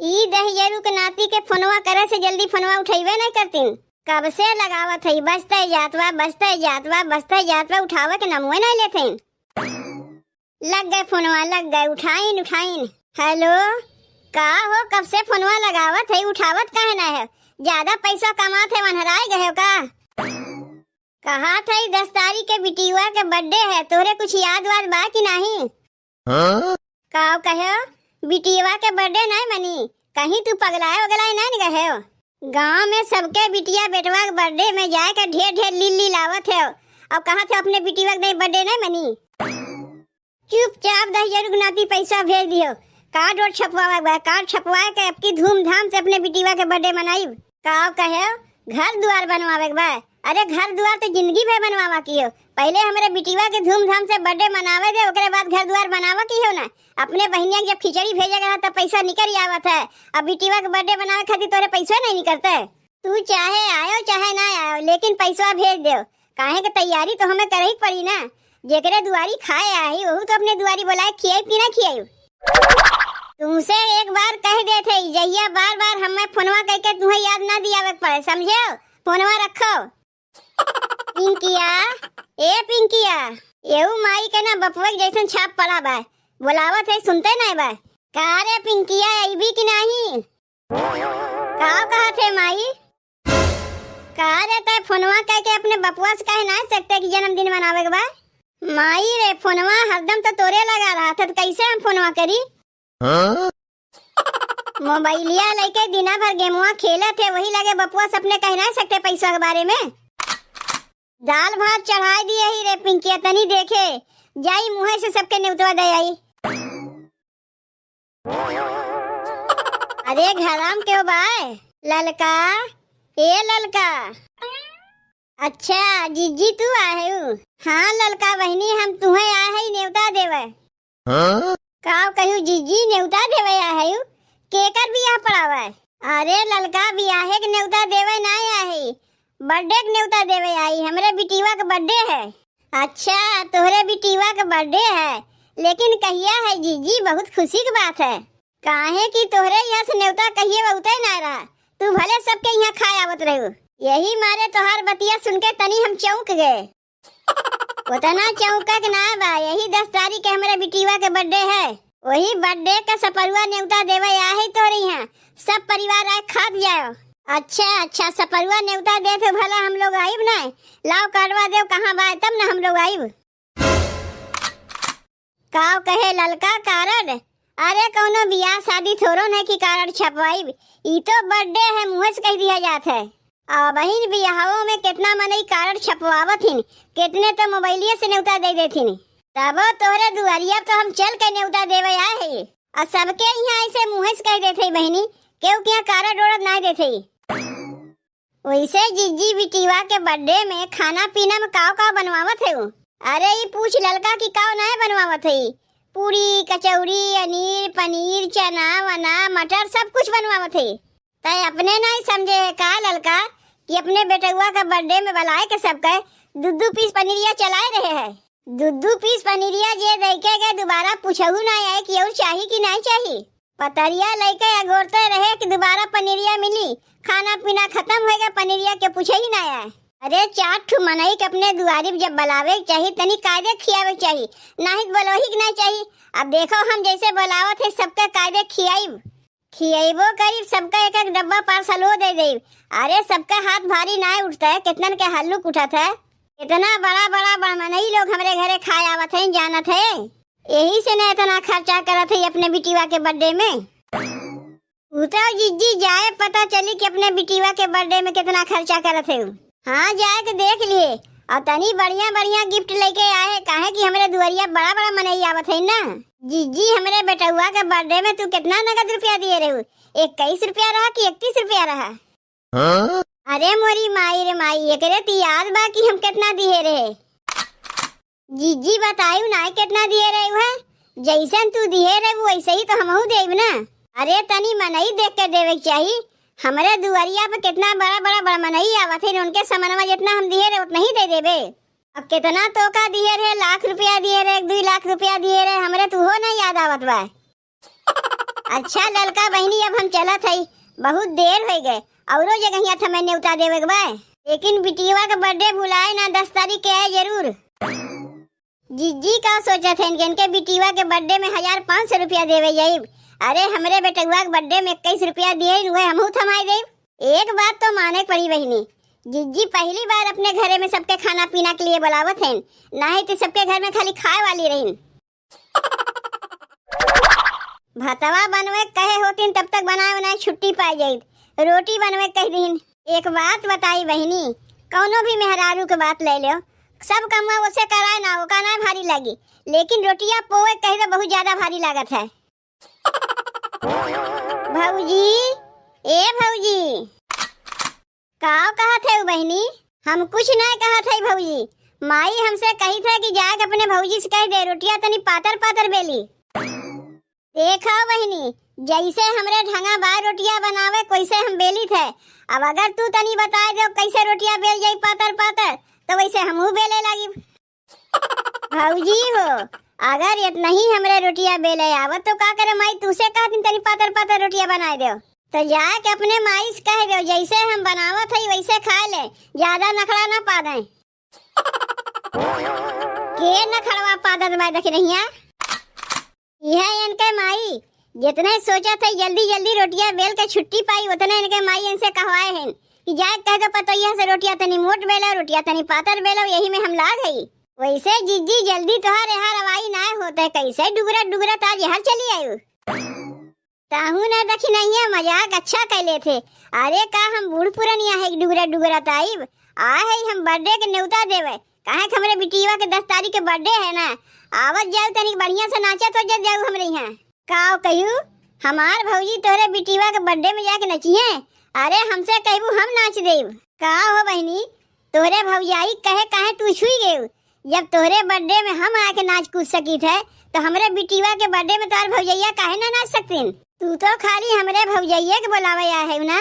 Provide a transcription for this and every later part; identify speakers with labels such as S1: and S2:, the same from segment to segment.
S1: ई दहियरू के नाती के फोनवा करे से जल्दी फोनवा उठाइबे नहीं करतीन। कब से लगावत है, बजते जातवा बजते जातवा बजते जातवा, उठावे के नमवे नहीं लेथिन। लग गए फोनवा, लग गए, उठाइन उठाइन। हेलो, का हो, कब से फोनवा लगावत है, उठावत काहे ना है? ज्यादा पैसा कमात है, वनहराए गए हो का? कहा था 10 तारीख के बिटिया के बर्थडे है, तोरे कुछ याद वाद बा कि नहीं? का कहो, बिटिया के बर्थडे नहीं मनी? कहीं तू पगलाए वगलाए नहीं गए हो? गांव में सबके बिटिया बेटवा के बर्थडे में जाए के ढेर ढेर लीली लावत है। अब कहा थे अपने बिटिया के बर्थडे नहीं मनी? चुपचाप 10,000 गुनाती पैसा भेज दियो। कार्ड और छपवा, कार्ड छपवा के आपकी धूमधाम से अपने बिटिया के बर्थडे मनाई। का कहो, घर द्वार बनवावे बा? अरे घर द्वार तो जिंदगी भर बनवावा की हो। पहले हमारे बिटिया के धूमधाम से बर्थडे मनावे दे, उसके बाद घर द्वार बनावा की हो ना। अपने बहनिया जब खिचड़ी भेजेगा तब पैसा निकल आवत है। अब बिटिया के बर्थडे बनावे खातिर तोरे पैसा नहीं निकलते। तू चाहे आयो चाहे ना आयो, लेकिन पैसा भेज दो। काहे के तैयारी तो हमें करे ही पड़ी ना। जेकरे दुआरी खाए आई वहू तो अपने दुआरी बुलाए खियाई पीना खियाई। तुमसे एक बार कह दे थे, जहिया बार बार हमें फोनवा कह के तुम्हें याद ना दियावे पड़े, समझो? फोनवा रखो। पिंकिया, ए पिंकिया, एऊ माई के ना बपुआ जैसन छाप पड़ा बा। बुलावत है, सुनते नहीं बा? का रे पिंकिया, आईबी कि नहीं? का कहा थे माई? का रे ते फोनवा कह के अपने बपुआ से कह ना सकते कि जन्मदिन मनावे के बा? माई रे, फोनवा हरदम तो तोरे लगा रहा था, तो कैसे हम फोनवा करी? मोबाइलिया लेके दिना भर गेमुआ खेला थे, वही लगे बपुआ से अपने कह ना सकते पैसा के बारे में। दाल भात चढ़ाई दिए ही रे पिंकिया, तनी देखे जाई मुँह से सबके न्योता दे आई। अरे घराम क्यों बाय? ललका, ए ललका। अच्छा जीजी तू आए हो? हाँ ललका बहनी, हम तुम्हें आए है न्योता देवे। का कहूँ जीजी, न्योता देवे आए हो? केकर बियाह पड़ावे? अरे ललका, बियाहे के न्योता देवे ना आए, बर्थडे के न्योता देवे आई। हमरे बिटिया का बर्थडे है। अच्छा तोहरे बिटिया का बर्थडे है, लेकिन कहिया है जीजी? बहुत खुशी की बात है। काहे कि तोहरे यहाँ से न्योता कहिए बहुते ना रहा, तू भले सबके यहाँ खाए आवत रहो। यही मारे तोहार बतिया सुन के तनी हम चौंक गए। उतना चौंका के ना बा, यही 10 तारीख के हमारे बिटिया के बर्थडे है। वही बर्थडे का सपरुआ न्योता देवे आए तोरे यहाँ, सब परिवार आए खा जाओ। अच्छा सपरुआ न्योता दे तो भला हम लोग आइब ना? लाओ करवा दे कहाँ बा, तब ना हम लोग आइब। काव कहे ललका कार्ड? अरे कौनो बियाह शादी थोड़ो नहीं कि कार्ड छपवाइब, ई तो बर्थडे है, मुँह से कह दिया जात है। बहन बियाहों में कितना मनई कार्ड छपवावत हिन, कितने तो मोबाइलिया से न्योता दे देथिन। तब तोहरे दुआरिया तो हम चल के न्योता देवे आए है, और सबके यहाँ ऐसे मुँह से कह देते बहनी, क्यों क्या कार्ड ओरद नहीं देते। वैसे जीजी बिटिया के बर्थडे में खाना पीना में काव काव बनवावत है? अरे ये पूछ ललका की काव नहीं बनवावत है? पूरी कचौड़ी अनीर पनीर चना वना मटर सब कुछ बनवावत है। तय अपने नहीं समझे है का ललका कि अपने बेटुआ का बर्थडे में बुलाए के सबके दूध पीस पनीरिया चलाए रहे है। दूध पीस पनीरिया जे देखे के दोबारा पूछहू ना आए कि और चाहिए कि नहीं चाहिए। पतरिया लेके अगोरते रहे कि दोबारा पनीरिया मिली, खाना पीना खत्म हो गया, पनीरिया के पूछे ही ना आए। अरे 4 ठू मनई के अपने दुआरी जब बुलावे चाहिए तनी कायदे खियावे चाहिए, नहीं बोलही नहीं चाहिए। अब देखो हम जैसे बुलावत है सबके कायदे खियाइबो करीब, सबका एक एक डब्बा पार्सलो दे दे। अरे सबका हाथ भारी ना उठता है, कितनन के हल्लुक उठत है। इतना बड़ा मनई लोग हमारे घरे खाए आवत है, जानत है। यही से ना इतना खर्चा करत है अपने बिटिया के बर्थडे में। उतार जीजी जाए पता चली कि अपने बिटिया के बर्थडे में कितना खर्चा करत है। हाँ जाए के देख लिए, और तनी बढ़िया गिफ्ट लेके आए, काहे कि हमारे दुआरिया बड़ा मनई आवत है ना। जीजी हमारे बेटुआ के बर्थडे में तू कितना नगद रुपया दिए रहे? 21 रुपया रहा कि 31 रुपया रहा? अरे मोरी माई रे माई, एकरे तो याद बा कि हम कितना दिए रहे। जीजी बतायू ना कितना दिए रहे है? जैसन तू दिए रहे वैसे ही तो हमहू देब ना। अरे तनी मनई देख के देवे चाहिए। हमारे दुआरिया पे कितना बड़ा मनई आवत है, उनके समनवा जितना हम दिए रहे उतना ही दे देबे। अब कितना तो का दिए रहे, लाख रुपया दिए रहे, 2 लाख रुपया दिए रहे, हमारे तू हो ना याद आवत बा। अच्छा ललका बहनी, अब हम चलत हई, बहुत देर हो गए। औरो जगह था मैं न्योता देवे के बा, लेकिन बिटिया का बर्थडे भुलाए ना, 10 तारीख के है जरूर। जीजी का सोचा थे इनके बिटिया के बर्थडे में 1500 रुपया देवे जाइब। अरे हमरे बेटुआ के बर्थडे में 21 रुपया दिए, हुए हमहू थमाई देब। एक बात तो माने पड़ी बहनी, जीजी पहली बार अपने घरे में सबके खाना पीना के लिए बुलावत हैं, नहीं तो सबके घर में खाली खाए वाली रही। भतवा बनवे कहे होतीन तब तक बनाए बनाए छुट्टी पाई जाई, रोटी बनवे कह दिन। एक बात बताई बहनी, कौनो भी मेहरारू के बात ले लो, सब कमा उसे कराए ना, ओका ना भारी लगी, लेकिन रोटियां पोए कह दो बहुत ज्यादा भारी लागत है। भौजी, ए भौजी, काव कहा थे बहनी? हम कुछ नहीं कहा थे भौजी, माई हमसे कही था कि जाके अपने भौजी से कह दे रोटियां तनी पातर पातर बेली। देखो बहनी, जैसे हमरे ढंगा बार रोटियां बनावे कैसे हम बेली थे, अब अगर तू तनी बताए दो कैसे रोटियां बेल जाई पातर पातर, तो वैसे हमहू बेले लगी। भौजी हो, अगर इतना ही हमरे रोटियां बेले आवत तो का करे माई, तुसे कहा दिन तनी पातर पातर रोटियां बनाए दो, तो जाके अपने माई से कह दो जैसे हम बनावत हई वैसे खा ले, ज्यादा नखड़ा ना पा दे। के नखड़वा पादत बा देख रहिया, यह इनके माई जितने सोचा था जल्दी जल्दी रोटियां बेल के छुट्टी पाई, उतने इनके माई इनसे कहवाए हैं कि जाए कह दो पतैया से रोटियां तनी मोट बेलो, रोटियां तनी पातर बेलो, यही में हम ला गई। वैसे जीजी जल्दी तोहार यहाँ रवाई ना होते, कैसे डुगरा डुगरा ताज यहाँ चली आयु। ताहू ना देखी नहीं है, मजाक अच्छा कैले थे। अरे का हम बूढ़ पुरानिया है डुगरा डुगरा ताइब, आ है हम बर्थडे के न्योता देवे, काहे हमरे बिटिया के 10 तारीख के बर्थडे है ना, आवत जाओ तनी बढ़िया से नाचा तो जब जाओ हमरे यहाँ। काओ कहू हमार भौजी तोरे बिटिया के बर्थडे में जाके नचिए, अरे हमसे कहबू हम नाच देब। का हो बहनी, तोरे भौजाई कहे काहे तू छुई गेऊ, जब तोरे बर्थडे में हम आके नाच कूद सकी थे, तो हमरे बिटिया के बर्थडे में तोर भौजैया काहे ना नाच सकतीन। तू तो खाली हमरे भौजैया के बुलावे आ है ना,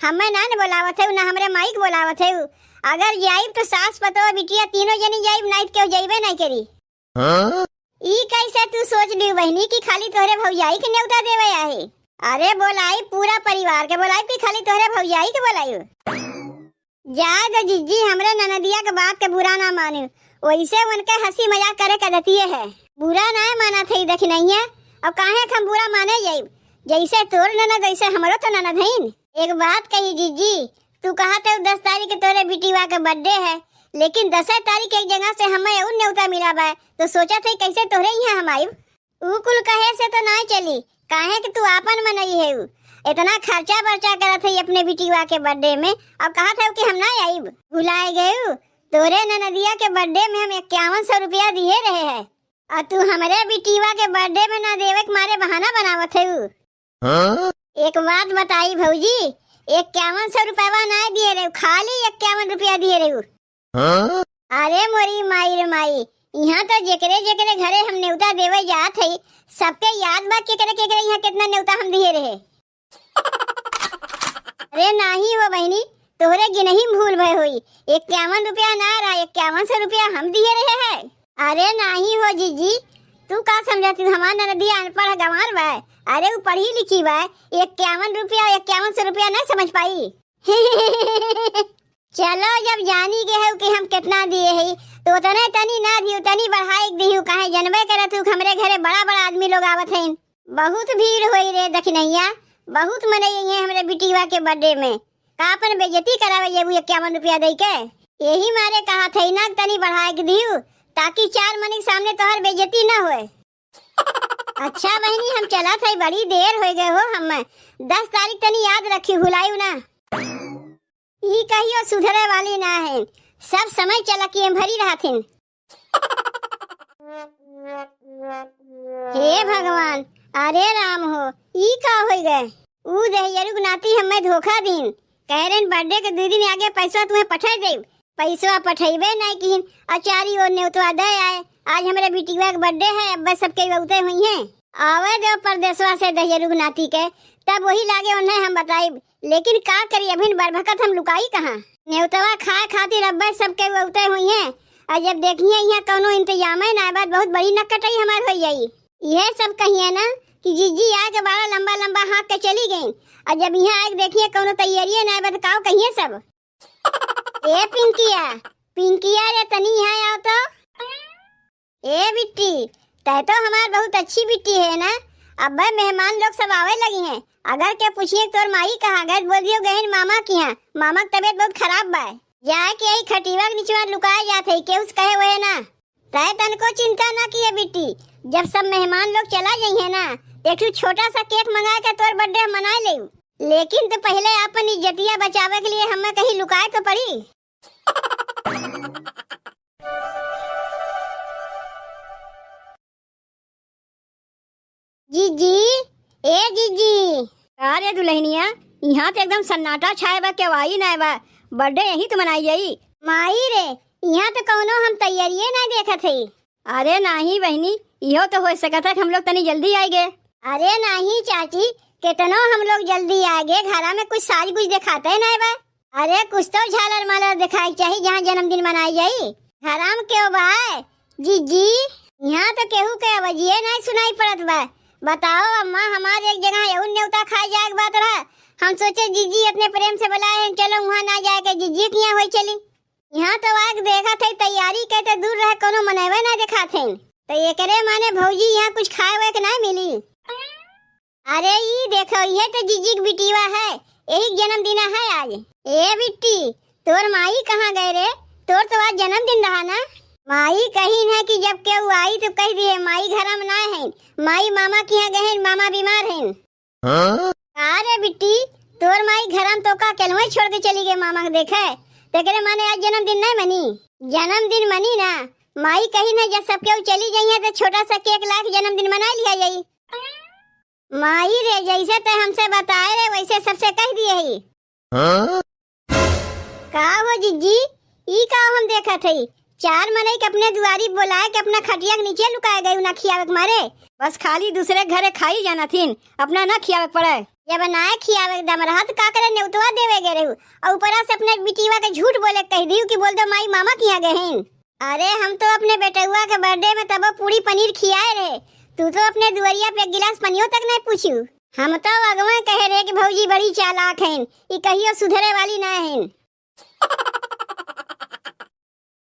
S1: हमें ना बुलावत है ना हमरे माई के बुलावत है। अगर जाइब तो सास पतो बिटिया तीनों जनी जाइब, नहीं तो क्यों जाइबे नहीं करी। ई कैसे तू सोच ली बहनी कि खाली तोरे भौजाई के न्योता देवे आहे? अरे बोलाई पूरा परिवार के बोलाई कि खाली तोरे भौजाई के बोलाई। जा तो जीजी हमरे ननदिया के बात के बुरा ना माने, वैसे उनके हंसी मजाक करे के दतिये है, बुरा ना माना थे देख नहीं है। अब काहे हम बुरा माने जाइब, जैसे तोर ननद वैसे हमरो तो ननद हईन। एक बात कही जीजी, तू कहा था 10 तारीख के तोरे बिटिया के बर्थडे है, लेकिन 10 तारीख एक जगह से हमें उन न्योता मिला बा, तो सोचा थे कैसे तोरे यहाँ हम आइब। ऊ कुल कहे से तो नहीं चली, काहे कि तू आपन मनई है, इतना खर्चा बर्चा करत है अपने बिटिया के बर्थडे में, अब कहा था कि हम ना आइब। भुलाए गए तोरे ननदिया के बर्थडे में हम 5100 रुपया दिए रहे हैं, और तू हमारे बिटिया के बर्थडे में ना देवे के मारे बहाना बनावत है। एक बात बताई भौजी, 5100 रुपया ना दिए रहे, खाली 51 रुपया दिए रहे। अरे मोरी माई रे माई, यहाँ तो जेकरे जेकरे घरे हम न्योता देवे जात है, सबके याद बा केकरे यहाँ कितना न्योता हम दिए रहे। अरे नहीं हो बहनी, तोहरे गिनही भूल भय हुई, 51 रुपया ना रहा, 5100 रुपया हम दिए रहे हैं। अरे नहीं हो जीजी, तू का समझती हमार ननदी अनपढ़ गंवार बा, अरे वो पढ़ी लिखी बा, 51 रुपया 5100 रुपया नहीं समझ पाई। चलो जब जानी गए है कि हम कितना दिए है, तो उतने तनी ना दियो, तनी बढ़ाई दियो, काहे जनबे करत हूँ हमरे घरे बड़ा बड़ा आदमी लोग आवत हैं, बहुत भीड़ होई रे दखनैया, बहुत मनई है हमरे बिटिया के बर्थडे में, का अपन बेइज्जती करावे ये 51 रुपया दे के। यही मारे कहा थे ना तनी बढ़ाई के दियो, ताकि 4 मनी सामने तोहर बेइज्जती ना होए। अच्छा बहनी, हम चला थे, बड़ी देर हो गए हो, हम 10 तारीख तनी याद रखी, भुलायू ना। ई कहियो सुधरे वाली ना है, सब समय चला कि हम भरी रहथिन। हे भगवान, अरे राम हो, ई का हो गए, ऊ दहियरु नाती हमें धोखा दिन, कह रहे बर्थडे के 2 दिन आगे पैसा तुम्हें पठा दे, पैसा पठेबे नहीं किन, अचारी और न्योता दे आए, आज हमारे बिटिया का बर्थडे है, अब सबके बहुते हुई हैं, आवे दो परदेसवा से दहियरु नाती के, तब वही लागे उन्हें हम बताइब, लेकिन का करी अभी बरभकत हम लुकाई कहाँ, न्योतवा खाए खातिर अब सबके बहुते हुई हैं, और जब देखिए यहाँ कोनो इंतजाम है ना, बात बहुत बड़ी नकटई हमार हो जाई। यह सब कहिए ना कि जीजी आके बड़ा लंबा लंबा हाँक के चली गई, और जब यहाँ आके देखिए कौनो तैयारी ना बताओ कहिए सब। ए पिंकिया, पिंकिया रे तनी यहाँ आओ तो। ए बिट्टी, तय तो हमार बहुत अच्छी बिट्टी है ना। अब भाई मेहमान लोग सब आवे लगी हैं, अगर क्या पूछिए तोर माई कहाँ गए, बोल दियो गहन मामा की यहाँ, मामा की तबीयत बहुत खराब बा, जाए के यही खटीवा के नीचे लुकाए जाते के उस कहे हुए ना। तय तन को चिंता ना किए बिट्टी, जब सब मेहमान लोग चला जाइए ना, एक छोटा सा केक मंगा के तोर बर्थडे मना ले, लेकिन तो पहले अपन इज्जतिया बचावे के लिए हमें कहीं लुकाए तो पड़ी। जीजी, ए जीजी। अरे दुल्हनिया, यहाँ तो एकदम सन्नाटा छाए बा, केवाई ना बा, बर्थडे यही तो मनाई जाई। माई रे, यहाँ तो कौनो हम तैयारिये ना देखत हई। अरे नहीं बहनी, यो तो हो सकता है हम लोग तनी जल्दी आएंगे। अरे नहीं चाची, कितनो हम लोग जल्दी आएंगे, घरा में कुछ साज कुछ दिखाते है ना बा। अरे कुछ तो झालर मालर दिखाई चाहिए जहाँ जन्मदिन मनाई जाई। घरा में क्यों बा जीजी? यहाँ तो केहू के आवाजिये नहीं सुनाई पड़त बा। बताओ अम्मा, हमारे एक जगह यहूं न्योता खाए जाए बात रहा, हम सोचे जीजी अपने प्रेम से बुलाए हैं, चलो वहाँ ना जाए के जीजी की यहाँ हो चली। यहाँ तो आग देखा थे तैयारी कहते दूर रहे कोनो मनेवे ना देखा थे, तो ये करे माने भौजी यहाँ कुछ खाए हुए के नहीं मिली। अरे ये देखो, ये तो जीजी की बिटिया है, यही जन्मदिन है आज। ए बिट्टी, तोर माई कहाँ गए रे? तोर तो आज जन्मदिन रहा ना। माई कहीं है कि जब के वो आई तो कह दिए माई घर में ना है, माई मामा के यहाँ गए, मामा बीमार हैं। अरे बिट्टी, तोर माई घर में तो का केलवे छोड़ के चली गई मामा के देखे, तेरे माने आज जन्मदिन नहीं मनी? जन्मदिन मनी ना, माई कहीं ना जब सब केहू चली गई है तो छोटा सा केक ला के जन्मदिन मना लिया जाई। माई रे, जैसे ते हमसे बताए रे वैसे सबसे कह दिए ही। का हो जीजी, ई का हम देखा थे, चार मने के अपने दुआरी बुलाए के अपना खटिया के नीचे लुकाए गए ना खियावे के मारे, बस खाली दूसरे घरे खाई जाना थीन, अपना ना खियावे पड़े। जब बनाए खियावे दम रहत का करे नेउतवा देवे गए रहू, और ऊपरा से अपने बिटिया के झूठ बोले कह दियो कि बोल दो माई मामा किया गए हैं। अरे हम तो अपने बेटुआ के बर्थडे में तब पूरी पनीर खियाए रहे, तू तो अपने दुआरिया पे एक गिलास पनियो तक नहीं पूछू। हम तो अगवा कहे रहे कि भौजी बड़ी चालाक हैं, ये कहियो सुधरे वाली ना हैं।